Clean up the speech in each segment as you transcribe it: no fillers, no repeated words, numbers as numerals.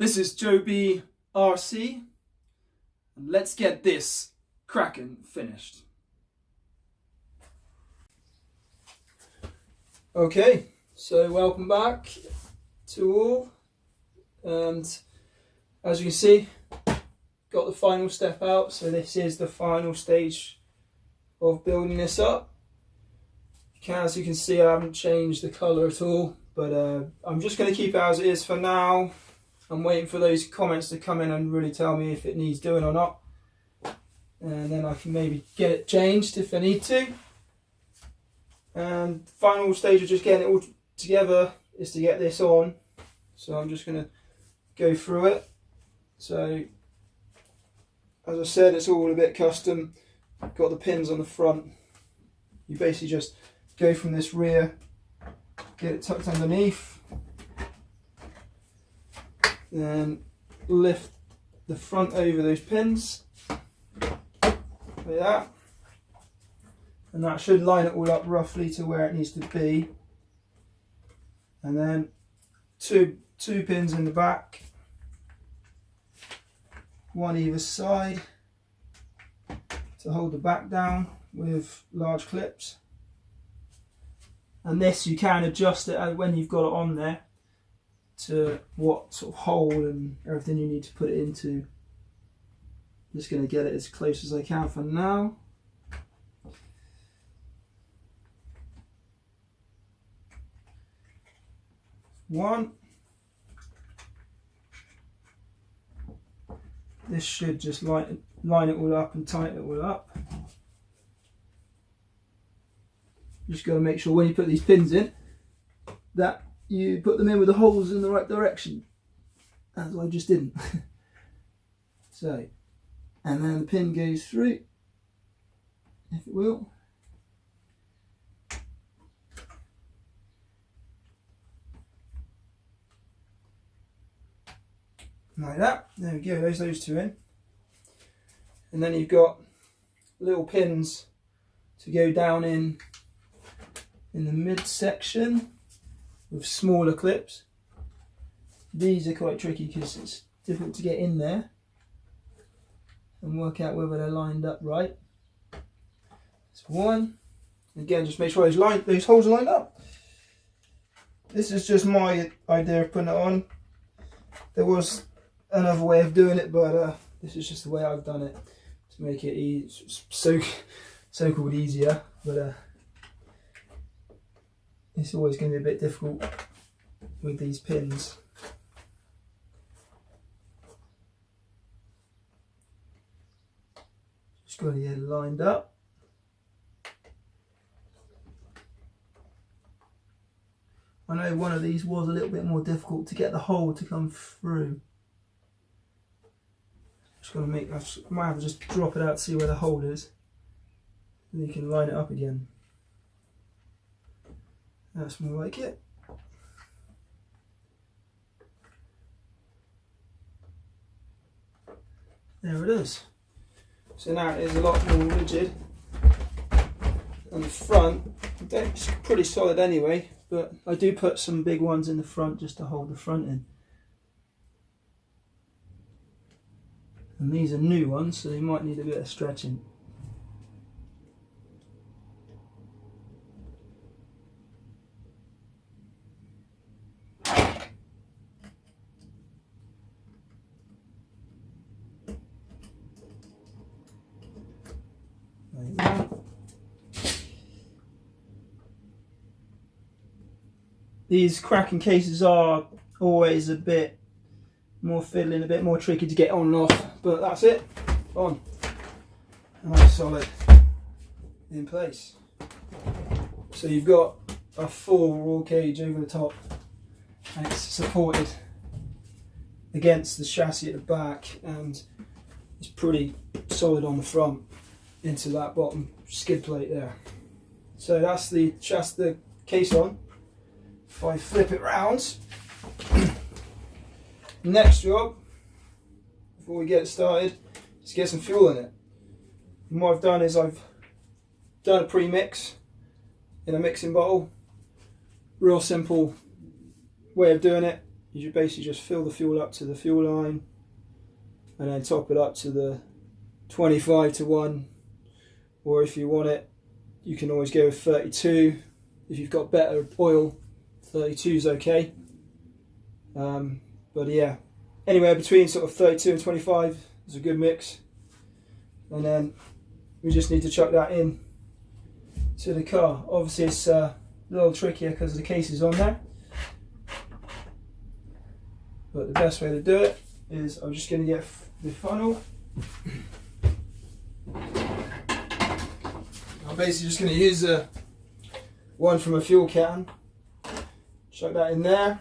This is Joe B RC, and let's get this Kraken finished. Okay, so welcome back to all, and as you can see, got the final step out. So this is the final stage of building this up. As you can see, I haven't changed the colour at all, but I'm just going to keep it as it is for now. I'm waiting for those comments to come in and really tell me if it needs doing or not, and then I can maybe get it changed if I need to. And the final stage of just getting it all together is to get this on, so I'm just going to go through it. So as I said, it's all a bit custom. Got the pins on the front. You basically just go from this rear, get it tucked underneath, then lift the front over those pins like that, and that should line it all up roughly to where it needs to be. And then two pins in the back, one either side, to hold the back down with large clips. And this, you can adjust it when you've got it on there to what sort of hole and everything you need to put it into. I'm just going to get it as close as I can for now. One. This should just line it all up and tighten it all up. Just got to make sure when you put these pins in that you put them in with the holes in the right direction, as I just didn't. So, and then the pin goes through, if it will. Like that. There we go, those two in. And then you've got little pins to go down in the midsection with smaller clips. These are quite tricky because it's difficult to get in there and work out whether they're lined up right. That's one. Again, just make sure those holes are lined up. This is just my idea of putting it on. There was another way of doing it, but this is just the way I've done it to make it so-called easier. But it's always going to be a bit difficult with these pins. Just got to get it lined up. I know one of these was a little bit more difficult to get the hole to come through. Just got to I might have to just drop it out to see where the hole is, and you can line it up again. That's more like it. There it is. So now it is a lot more rigid. On the front, it's pretty solid anyway, but I do put some big ones in the front just to hold the front in. And these are new ones, so they might need a bit of stretching. Like that. These Kraken cases are always a bit more fiddling, a bit more tricky to get on and off, but that's it, on. Nice solid in place. So you've got a full roll cage over the top, and it's supported against the chassis at the back, and it's pretty solid on the front into that bottom skid plate there. So that's the case on. If I flip it round, next job before we get started is get some fuel in it. And what I've done is I've done a pre-mix in a mixing bottle. Real simple way of doing it. you basically just fill the fuel up to the fuel line and then top it up to the 25:1, or if you want it, you can always go with 32. If you've got better oil, 32 is okay. But yeah, anywhere between sort of 32 and 25 is a good mix. And then we just need to chuck that in to the car. Obviously it's a little trickier because the case is on there. But the best way to do it is I'm just going to get the funnel. I'm basically just going to use one from a fuel can. Chuck that in there.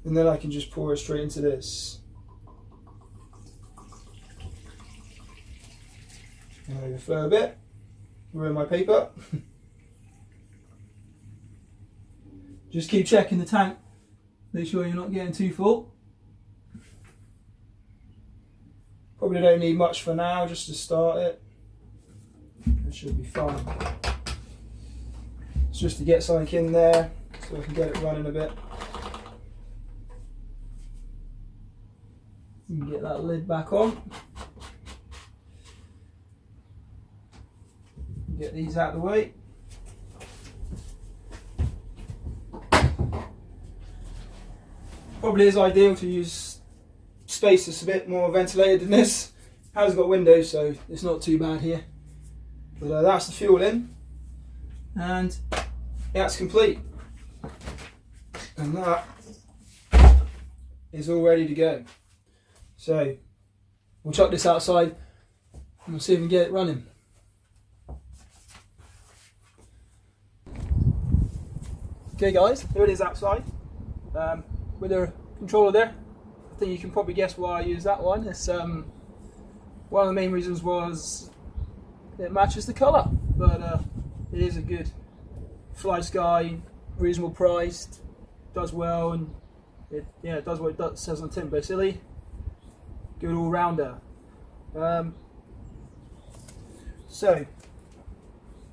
And then I can just pour it straight into this. And overflow a bit. Ruin my paper. Just keep checking the tank. Make sure you're not getting too full. Probably don't need much for now, just to start it. It should be fine. It's just to get something in there so I can get it running a bit. You can get that lid back on. Get these out of the way. Probably is ideal to use space that's a bit more ventilated than this. It has got windows, so it's not too bad here. But that's the fuel in, and that's complete. And that is all ready to go. So we'll chuck this outside and we'll see if we can get it running. Okay guys, here it is outside with the controller there. I think you can probably guess why I use that one. It's one of the main reasons was it matches the colour, but it is a good Fly Sky, reasonable priced, does well, and it does what it says on the tin basically. Good all-rounder. So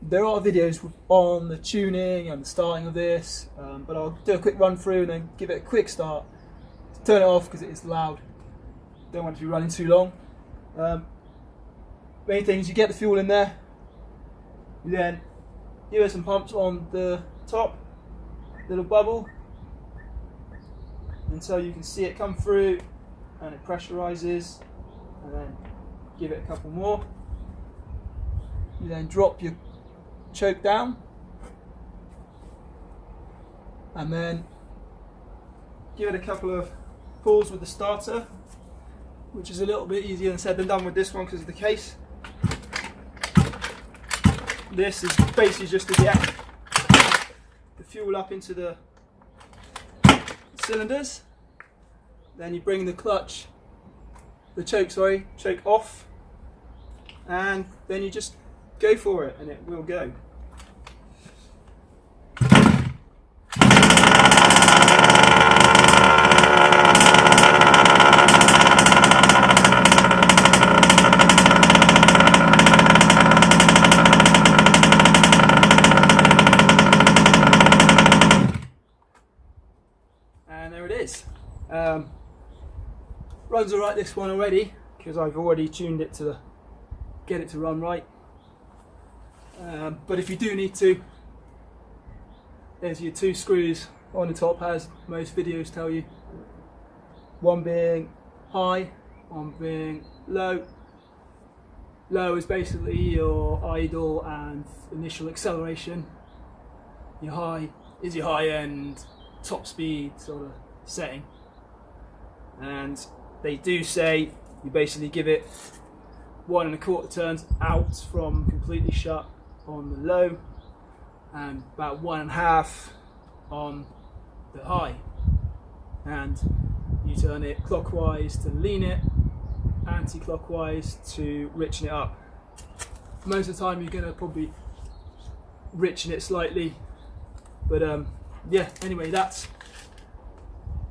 there are videos on the tuning and the starting of this, but I'll do a quick run through and then give it a quick start. Turn it off because it is loud. Don't want it to be running too long. Main thing is you get the fuel in there. You then give it some pumps on the top, little bubble, until you can see it come through and it pressurizes, and then give it a couple more. You then drop your choke down and then give it a couple of pulls with the starter, which is a little bit easier than said than done with this one because of the case. This is basically just to get the fuel up into the cylinders. Then you bring the choke off, and then you just go for it and it will go. And there it is. Runs alright, this one already, because I've already tuned it to get it to run right. But if you do need to, there's your two screws on the top, as most videos tell you. One being high, one being low. Low is basically your idle and initial acceleration. Your high is your high end top speed sort of setting. And they do say you basically give it 1 1/4 turns out from completely shut on the low, and about 1 1/2 on the high. And you turn it clockwise to lean it, anti-clockwise to richen it up. Most of the time you're going to probably richen it slightly, but yeah, anyway, that's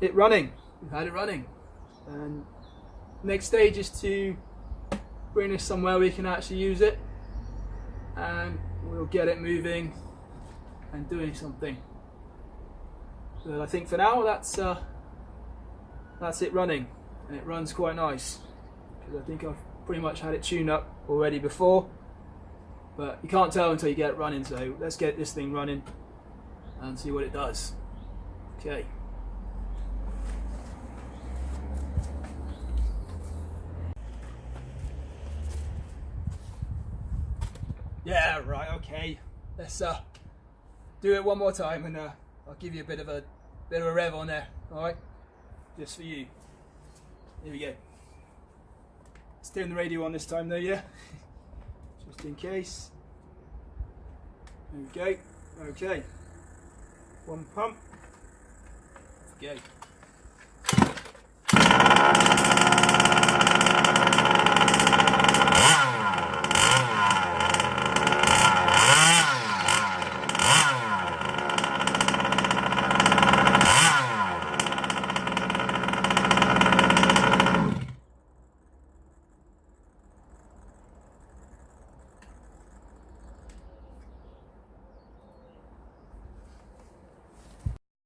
it running. We've had it running, and next stage is to bring this somewhere we can actually use it, and we'll get it moving and doing something. So I think for now that's it running, and it runs quite nice because I think I've pretty much had it tuned up already before, but you can't tell until you get it running. So let's get this thing running and see what it does. Okay. Yeah, right, okay. Let's do it one more time, and I'll give you a bit of a rev on there, alright? Just for you. Here we go. Let's turn the radio on this time though, yeah? Just in case. There we go. Okay. One pump. Off we go.